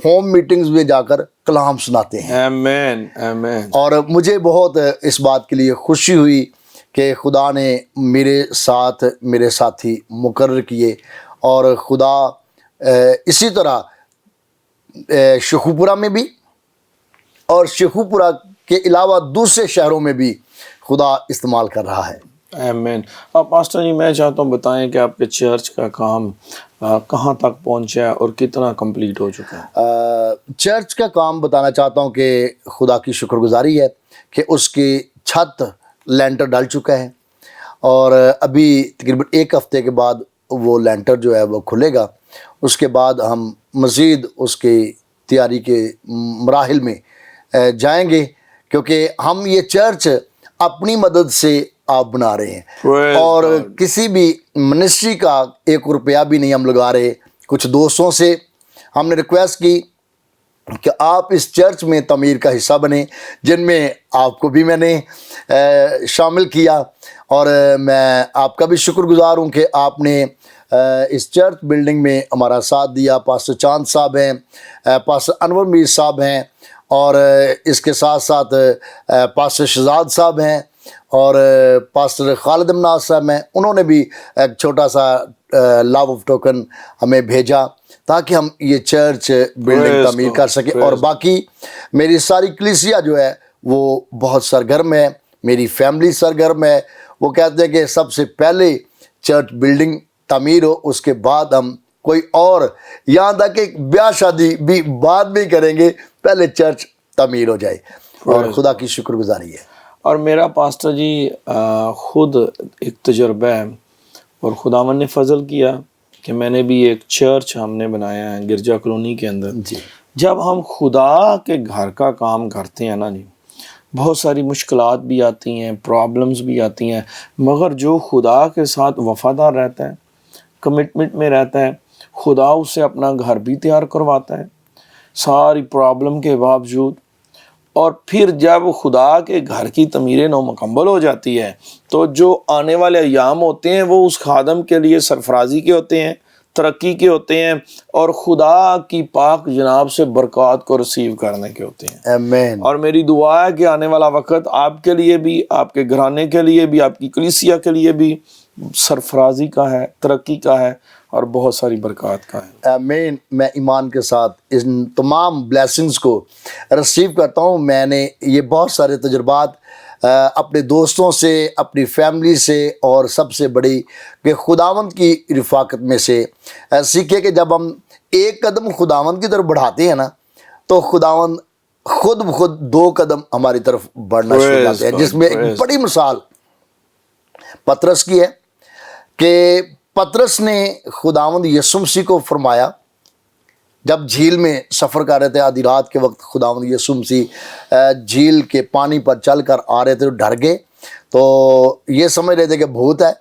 Home meetings میں جا کر کلام سناتے ہیں. آمین آمین. اور مجھے بہت اس بات کے لیے خوشی ہوئی کہ خدا نے میرے ساتھ میرے ساتھی مقرر کیے، اور خدا اسی طرح شیخوپورہ میں بھی اور شیخوپورہ کے علاوہ دوسرے شہروں میں بھی خدا استعمال کر رہا ہے. آمین. اب پاسٹر جی میں چاہتا ہوں بتائیں کہ آپ کے چرچ کا کام کہاں تک پہنچا ہے اور کتنا کمپلیٹ ہو چکا ہے؟ چرچ کا کام بتانا چاہتا ہوں کہ خدا کی شکر گزاری ہے کہ اس کی چھت لینٹر ڈل چکا ہے، اور ابھی تقریباً 1 ہفتے کے بعد وہ لینٹر جو ہے وہ کھلے گا. اس کے بعد ہم مزید اس کی تیاری کے مراحل میں جائیں گے، کیونکہ ہم یہ چرچ اپنی مدد سے آپ بنا رہے ہیں، Praise اور God. کسی بھی منسٹری کا 1 روپیہ بھی نہیں ہم لگا رہے. کچھ دوستوں سے ہم نے ریکویسٹ کی کہ آپ اس چرچ میں تعمیر کا حصہ بنیں، جن میں آپ کو بھی میں نے شامل کیا، اور میں آپ کا بھی شکر گزار ہوں کہ آپ نے اس چرچ بلڈنگ میں ہمارا ساتھ دیا. پاسٹر چاند صاحب ہیں، پاسٹر انور میر صاحب ہیں، اور اس کے ساتھ ساتھ پاسٹر شہزاد صاحب ہیں، اور پاسٹر خالد امناز صاحب ہیں. انہوں نے بھی ایک چھوٹا سا لاو آف ٹوکن ہمیں بھیجا تاکہ ہم یہ چرچ بلڈنگ تعمیر کر سکیں. اور باقی میری ساری کلیسیا جو ہے وہ بہت سرگرم ہے، میری فیملی سرگرم ہے. وہ کہتے ہیں کہ سب سے پہلے چرچ بلڈنگ تعمیر ہو، اس کے بعد ہم کوئی اور، یہاں تک کہ بیاہ شادی بھی بعد میں کریں گے، پہلے چرچ تعمیر ہو جائے. اور خدا کی شکر گزاری ہے. اور میرا پاسٹر جی خود ایک تجربہ ہے، اور خداوند نے فضل کیا کہ میں نے بھی ایک چرچ ہم نے بنایا ہے گرجا کالونی کے اندر. جی جب ہم خدا کے گھر کا کام کرتے ہیں نا جی، بہت ساری مشکلات بھی آتی ہیں، پرابلمز بھی آتی ہیں، مگر جو خدا کے ساتھ وفادار رہتا ہے، کمٹمنٹ میں رہتا ہے، خدا اسے اپنا گھر بھی تیار کرواتا ہے ساری پرابلم کے باوجود. اور پھر جب خدا کے گھر کی تعمیر نو مکمل ہو جاتی ہے تو جو آنے والے ایام ہوتے ہیں وہ اس خادم کے لیے سرفرازی کے ہوتے ہیں، ترقی کے ہوتے ہیں، اور خدا کی پاک جناب سے برکات کو ریسیو کرنے کے ہوتے ہیں. آمین. اور میری دعا ہے کہ آنے والا وقت آپ کے لیے بھی، آپ کے گھرانے کے لیے بھی، آپ کی کلیسیا کے لیے بھی سرفرازی کا ہے، ترقی کا ہے، اور بہت ساری برکات کا ہے. آمین. میں ایمان کے ساتھ ان تمام بلیسنگز کو ریسیو کرتا ہوں. میں نے یہ بہت سارے تجربات اپنے دوستوں سے، اپنی فیملی سے، اور سب سے بڑی کہ خداوند کی رفاقت میں سے سیکھے کہ جب ہم ایک قدم خداوند کی طرف بڑھاتے ہیں نا، تو خداوند خود بخود 2 قدم ہماری طرف بڑھنا شروع کرتے ہیں. جس میں ایک بڑی مثال پطرس کی ہے کہ پطرس نے خداوند یسوع مسیح کو فرمایا، جب جھیل میں سفر کر رہے تھے آدھی رات کے وقت، خداوند یسوع مسیح جھیل کے پانی پر چل کر آ رہے تھے، ڈر گئے تو یہ سمجھ رہے تھے کہ بھوت ہے.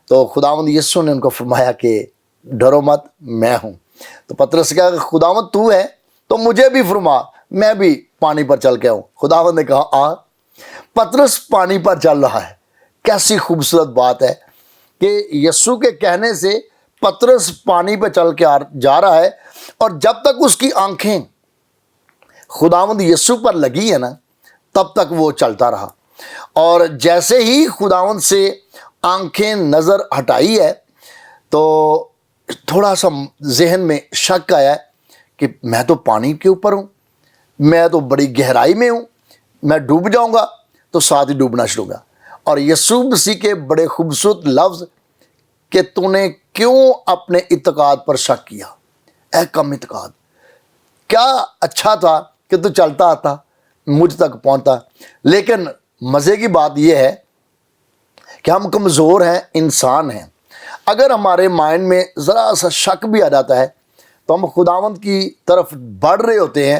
تو خداوند یسوع نے ان کو فرمایا کہ ڈرو مت، میں ہوں. تو پطرس نے کہا کہ خداوند تو ہے تو مجھے بھی فرما، میں بھی پانی پر چل کے آؤں. خداوند نے کہا آ. پطرس پانی پر چل رہا ہے. کیسی خوبصورت بات ہے کہ یسوع کے کہنے سے پطرس پانی پہ چل کے جا رہا ہے، اور جب تک اس کی آنکھیں خداوند یسوع پر لگی ہیں نا، تب تک وہ چلتا رہا. اور جیسے ہی خداوند سے آنکھیں نظر ہٹائی ہے تو تھوڑا سا ذہن میں شک آیا کہ میں تو پانی کے اوپر ہوں، میں تو بڑی گہرائی میں ہوں، میں ڈوب جاؤں گا. تو ساتھ ہی ڈوبنا شروع ہوا. اور یسوع مسیح کے بڑے خوبصورت لفظ کہ تو نے کیوں اپنے اعتقاد پر شک کیا، اے کم اعتقاد. کیا اچھا تھا کہ تو چلتا آتا، مجھ تک پہنچتا. لیکن مزے کی بات یہ ہے کہ ہم کمزور ہیں، انسان ہیں. اگر ہمارے مائنڈ میں ذرا سا شک بھی آ جاتا ہے تو ہم خداوند کی طرف بڑھ رہے ہوتے ہیں،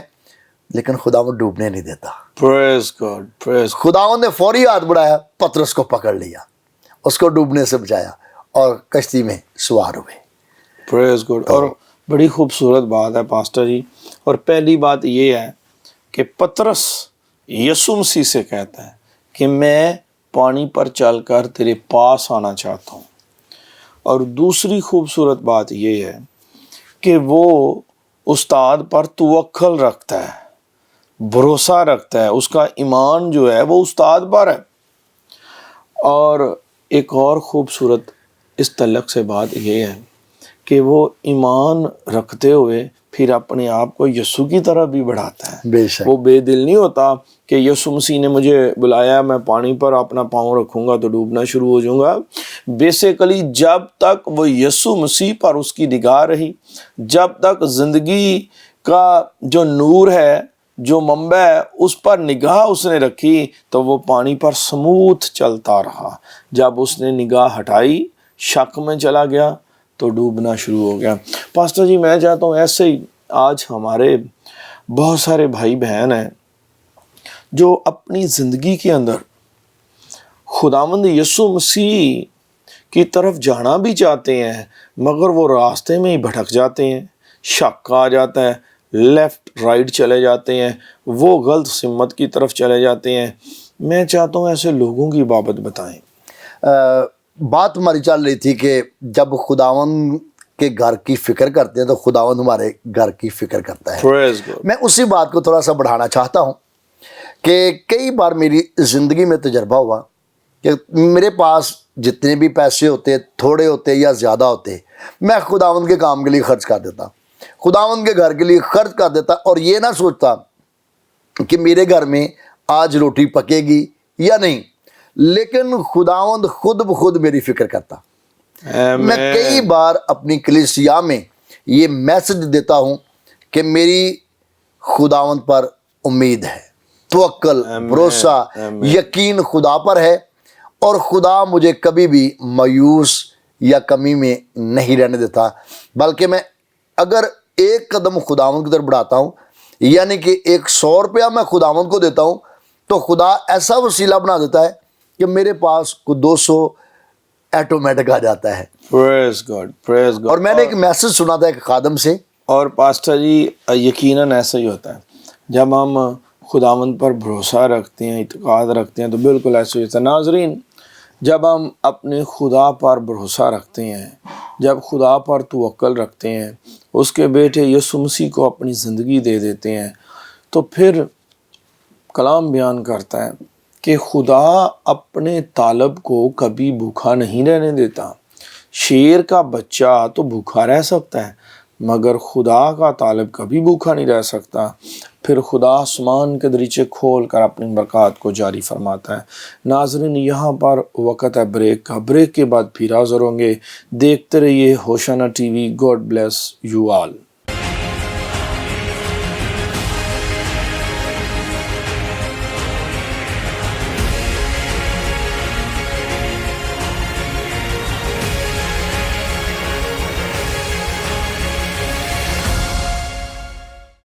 لیکن خداوند ڈوبنے نہیں دیتا. پریز گاڈ، پریز. خداوند نے فوری ہاتھ بڑھایا، پطرس کو پکڑ لیا، اس کو ڈوبنے سے بچایا، اور کشتی میں سوار ہوئے. پریز گاڈ. اور بڑی خوبصورت بات ہے پاسٹر جی. اور پہلی بات یہ ہے کہ پطرس یسوع مسیح سے کہتا ہے کہ میں پانی پر چل کر تیرے پاس آنا چاہتا ہوں. اور دوسری خوبصورت بات یہ ہے کہ وہ استاد پر توکل رکھتا ہے، بھروسہ رکھتا ہے، اس کا ایمان جو ہے وہ استاد پر ہے۔ اور ایک اور خوبصورت اس تعلق سے بات یہ ہے کہ وہ ایمان رکھتے ہوئے پھر اپنے آپ کو یسوع کی طرح بھی بڑھاتا ہے۔ بے شک، وہ بے دل نہیں ہوتا کہ یسوع مسیح نے مجھے بلایا، میں پانی پر اپنا پاؤں رکھوں گا تو ڈوبنا شروع ہو جاؤں گا۔ بیسیکلی جب تک وہ یسوع مسیح پر اس کی نگاہ رہی، جب تک زندگی کا جو نور ہے، جو منبع ہے، اس پر نگاہ اس نے رکھی تو وہ پانی پر سموتھ چلتا رہا۔ جب اس نے نگاہ ہٹائی، شک میں چلا گیا تو ڈوبنا شروع ہو گیا۔ پاسٹر جی میں چاہتا ہوں ایسے ہی آج ہمارے بہت سارے بھائی بہن ہیں جو اپنی زندگی کے اندر خداوند یسوع مسیح کی طرف جانا بھی چاہتے ہیں مگر وہ راستے میں ہی بھٹک جاتے ہیں، شک آ جاتا ہے، لیفٹ رائٹ چلے جاتے ہیں، وہ غلط سمت کی طرف چلے جاتے ہیں۔ میں چاہتا ہوں ایسے لوگوں کی بابت بتائیں۔ بات ہماری چل رہی تھی کہ جب خداوند کے گھر کی فکر کرتے ہیں تو خداوند ہمارے گھر کی فکر کرتا ہے۔ Praise God. میں اسی بات کو تھوڑا سا بڑھانا چاہتا ہوں کہ کئی بار میری زندگی میں تجربہ ہوا کہ میرے پاس جتنے بھی پیسے ہوتے، تھوڑے ہوتے یا زیادہ ہوتے، میں خداوند کے کام کے لیے خرچ کر دیتا، خداوند کے گھر کے لیے خرچ کر دیتا، اور یہ نہ سوچتا کہ میرے گھر میں آج روٹی پکے گی یا نہیں، لیکن خداوند خود بخود میری فکر کرتا۔ میں کئی بار اپنی کلیسیا میں یہ میسج دیتا ہوں کہ میری خداوند پر امید ہے، توکل، بھروسہ، یقین خدا پر ہے، اور خدا مجھے کبھی بھی مایوس یا کمی میں نہیں رہنے دیتا، بلکہ میں اگر ایک قدم خداوند کی طرف بڑھاتا ہوں، یعنی کہ 100 روپیہ میں خداوند کو دیتا ہوں، تو خدا ایسا وسیلہ بنا دیتا ہے کہ میرے پاس کو 200 ایٹومیٹک آ جاتا ہے۔ Praise God, praise God. اور میں نے ایک میسج سنا تھا ایک خادم سے، اور پاسٹر جی یقیناً ایسا ہی ہوتا ہے، جب ہم خداوند پر بھروسہ رکھتے ہیں، اعتقاد رکھتے ہیں تو بالکل ایسا ہی ہوتا ہے۔ ناظرین، جب ہم اپنے خدا پر بھروسہ رکھتے ہیں، جب خدا پر توکل رکھتے ہیں، اس کے بیٹے یسوع مسیح کو اپنی زندگی دے دیتے ہیں، تو پھر کلام بیان کرتا ہے کہ خدا اپنے طالب کو کبھی بھوکا نہیں رہنے دیتا۔ شیر کا بچہ تو بھوکا رہ سکتا ہے مگر خدا کا طالب کبھی بھوکا نہیں رہ سکتا۔ پھر خدا آسمان کے دریچے کھول کر اپنی برکات کو جاری فرماتا ہے۔ ناظرین، یہاں پر وقت ہے بریک کا، بریک کے بعد پھر حاضر ہوں گے۔ دیکھتے رہیے Hosanna T V. God bless you all.